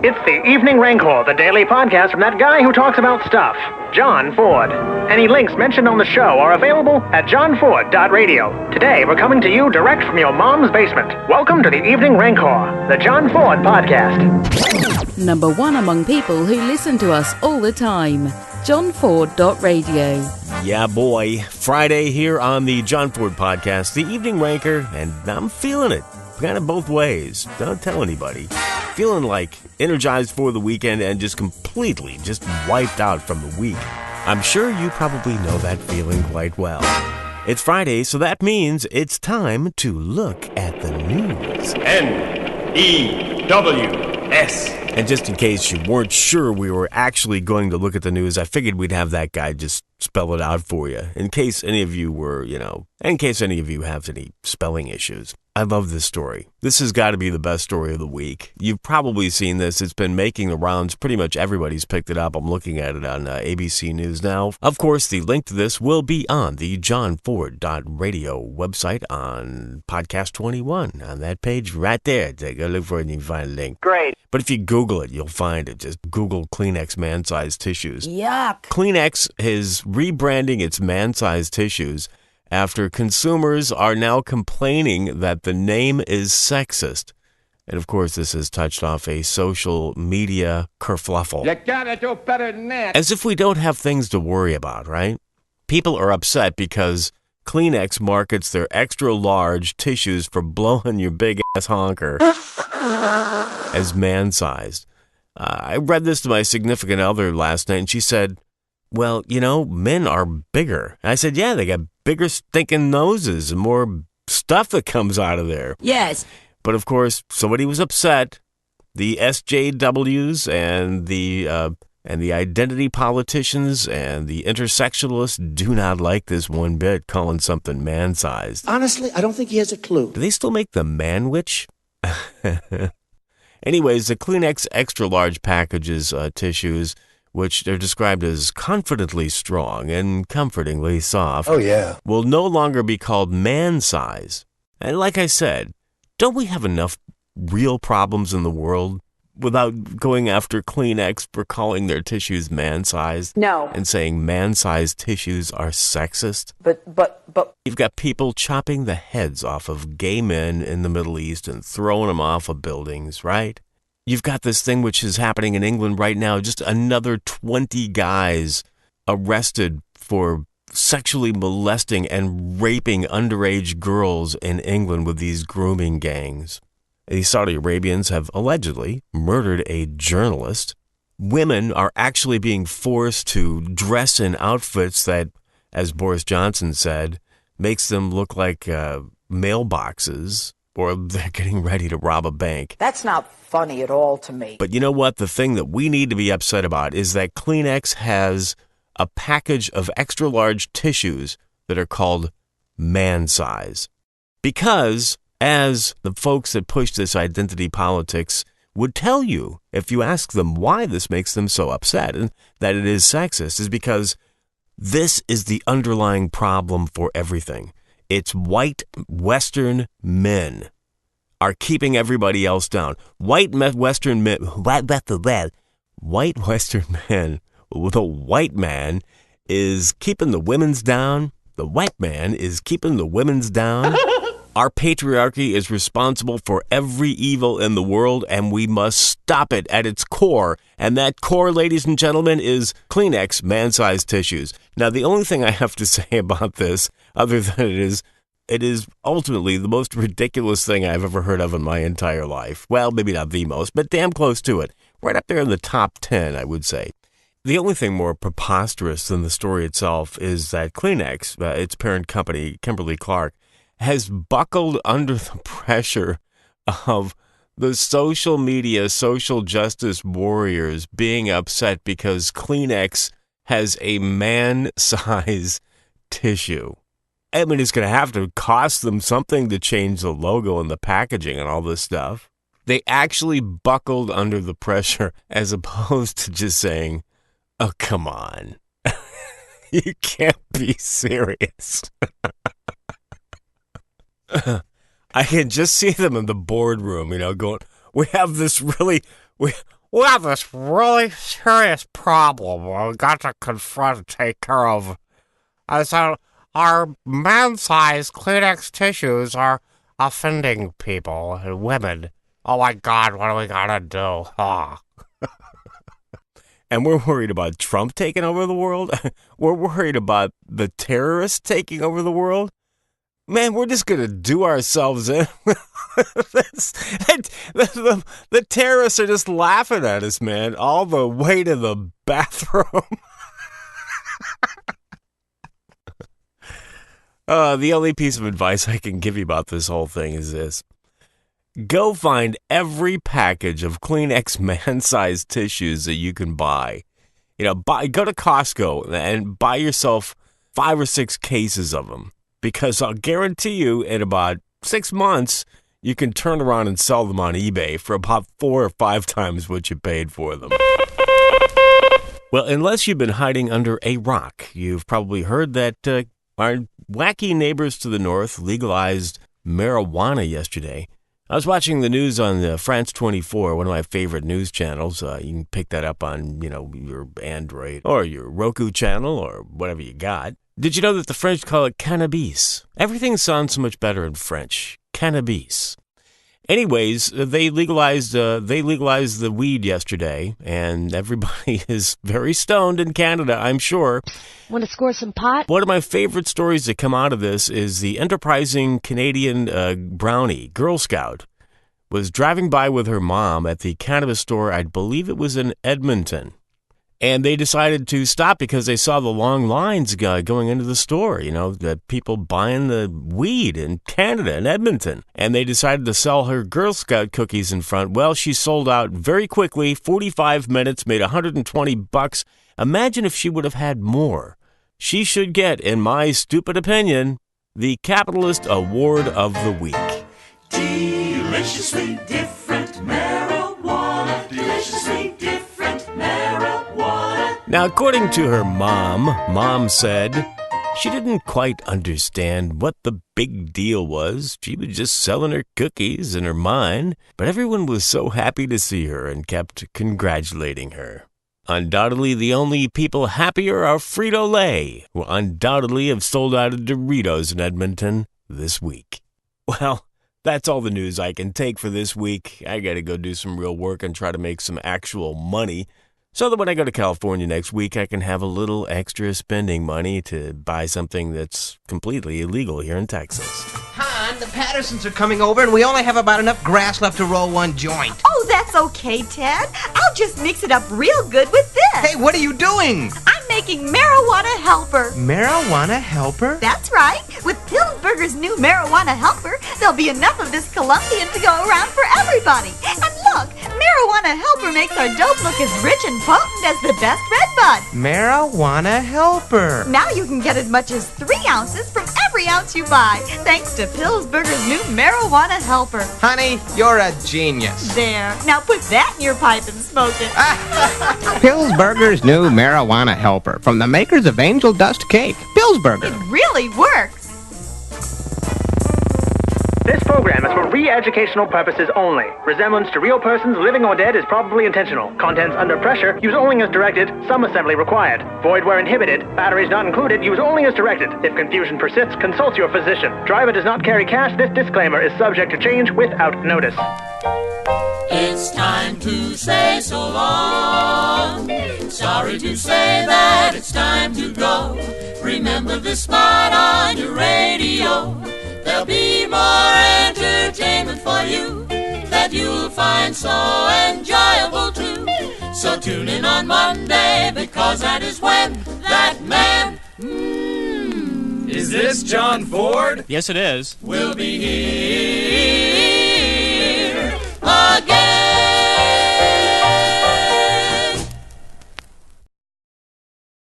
It's the Evening Rancor, the daily podcast from that guy who talks about stuff, John Ford. Any links mentioned on the show are available at johnford.radio. Today, we're coming to you direct from your mom's basement. Welcome to the Evening Rancor, the John Ford podcast. Number one among people who listen to us all the time, johnford.radio. Yeah, boy. Friday here on the John Ford podcast, the Evening Rancor, and I'm feeling it. Kind of both ways. Don't tell anybody. Feeling like energized for the weekend and just completely just wiped out from the week. I'm sure you probably know that feeling quite well. It's Friday, so that means it's time to look at the news. N-E-W-S. And just in case you weren't sure we were actually going to look at the news, I figured we'd have that guy just spell it out for you. In case any of you were, in case any of you have any spelling issues. I love this story. This has got to be the best story of the week. You've probably seen this. It's been making the rounds. Pretty much everybody's picked it up. I'm looking at it on ABC News now. Of course, the link to this will be on the johnford.radio website on Podcast 21. On that page right there. Take a look for it and you can find a link. Great. But if you Google it, you'll find it. Just Google Kleenex man-sized tissues. Yuck. Kleenex is rebranding its man-sized tissues after consumers are now complaining that the name is sexist. And of course, this has touched off a social media kerfluffle. You gotta do better than that. As if we don't have things to worry about, right? People are upset because Kleenex markets their extra large tissues for blowing your big ass honker as man-sized. I read this to my significant other last night and she said, well, men are bigger. I said, yeah, they got bigger stinking noses and more stuff that comes out of there. Yes. But of course, somebody was upset. The SJWs and the identity politicians and the intersectionalists do not like this one bit, calling something man-sized. Honestly, I don't think he has a clue. Do they still make the man-witch? Anyways, the Kleenex extra large packages tissues, which are described as confidently strong and comfortingly soft, will no longer be called man-size. And like I said, don't we have enough real problems in the world without going after Kleenex for calling their tissues man-sized? No. And saying man-sized tissues are sexist? But You've got people chopping the heads off of gay men in the Middle East and throwing them off of buildings, right? You've got this thing which is happening in England right now, just another 20 guys arrested for sexually molesting and raping underage girls in England with these grooming gangs. The Saudi Arabians have allegedly murdered a journalist. Women are actually being forced to dress in outfits that, as Boris Johnson said, makes them look like mailboxes, or they're getting ready to rob a bank. that's not funny at all to me. But you know what? The thing that we need to be upset about is that Kleenex has a package of extra large tissues that are called man-size. Because, as the folks that push this identity politics would tell you, if you ask them why this makes them so upset and that it is sexist, is because this is the underlying problem for everything. It's white Western men are keeping everybody else down. White Western men, the white man is keeping the women's down. The white man is keeping the women's down. Our patriarchy is responsible for every evil in the world, and we must stop it at its core. And that core, ladies and gentlemen, is Kleenex man-sized tissues. Now, the only thing I have to say about this, other than it is ultimately the most ridiculous thing I've ever heard of in my entire life. Well, maybe not the most, but damn close to it. Right up there in the top 10, I would say. The only thing more preposterous than the story itself is that Kleenex, its parent company, Kimberly-Clark, has buckled under the pressure of the social media, social justice warriors being upset because Kleenex has a man-size tissue. I mean, it's going to have to cost them something to change the logo and the packaging and all this stuff. They actually buckled under the pressure as opposed to just saying, oh, come on. You can't be serious. I can just see them in the boardroom, going, we have this really serious problem we've got to confront and take care of. And so our man-sized Kleenex tissues are offending people and women. Oh my God, what are we gonna do? And we're worried about Trump taking over the world? We're worried about the terrorists taking over the world? Man, we're just going to do ourselves in. The terrorists are just laughing at us, man, all the way to the bathroom. The only piece of advice I can give you about this whole thing is this. Go find every package of Kleenex man-sized tissues that you can buy. Go to Costco and buy yourself 5 or 6 cases of them. Because I'll guarantee you in about 6 months, you can turn around and sell them on eBay for about 4 or 5 times what you paid for them. Well, unless you've been hiding under a rock, you've probably heard that our wacky neighbors to the north legalized marijuana yesterday. I was watching the news on France 24, one of my favorite news channels. You can pick that up on, your Android or your Roku channel or whatever you got. Did you know that the French call it cannabis? Everything sounds so much better in French. Cannabis. Anyways, they legalized the weed yesterday, and everybody is very stoned in Canada, I'm sure. Want to score some pot? One of my favorite stories that come out of this is the enterprising Canadian brownie, Girl Scout, was driving by with her mom at the cannabis store, I believe it was in Edmonton. And they decided to stop because they saw the long lines going into the store, the people buying the weed in Canada, in Edmonton. And they decided to sell her Girl Scout cookies in front. Well, she sold out very quickly, 45 minutes, made $120. Imagine if she would have had more. She should get, in my stupid opinion, the Capitalist Award of the Week. Deliciously different marijuana, deliciously different marijuana. Now, according to her mom said she didn't quite understand what the big deal was. She was just selling her cookies in her mind, but everyone was so happy to see her and kept congratulating her. Undoubtedly, the only people happier are Frito-Lay, who undoubtedly have sold out of Doritos in Edmonton this week. Well, that's all the news I can take for this week. I gotta go do some real work and try to make some actual money, so that when I go to California next week, I can have a little extra spending money to buy something that's completely illegal here in Texas. Hon, the Pattersons are coming over, and we only have about enough grass left to roll one joint. Oh, that's okay, Ted. I'll just mix it up real good with this. Hey, what are you doing? I'm making Marijuana Helper. Marijuana Helper? That's right. With Pillsbury's new Marijuana Helper, there'll be enough of this Colombian to go around for everybody. And look, Marijuana Helper makes our dope look as rich and potent as the best red bud. Marijuana Helper. Now you can get as much as 3 ounces from every ounce you buy, thanks to Pillsbury's new Marijuana Helper. Honey, you're a genius. There. Now put that in your pipe and smoke it. Pillsbury's new Marijuana Helper, from the makers of Angel Dust Cake. Pillsbury. It really works. This program is for re-educational purposes only. Resemblance to real persons, living or dead, is probably intentional. Contents under pressure, use only as directed. Some assembly required. Void where inhibited. Batteries not included. Use only as directed. If confusion persists, consult your physician. Driver does not carry cash. This disclaimer is subject to change without notice. It's time to say so long. Sorry to say that it's time to go. Remember this spot on your radio. There'll be more entertainment for you that you'll find so enjoyable too. So tune in on Monday, because that is when that man Is this John Ford? Yes, it is. will be here.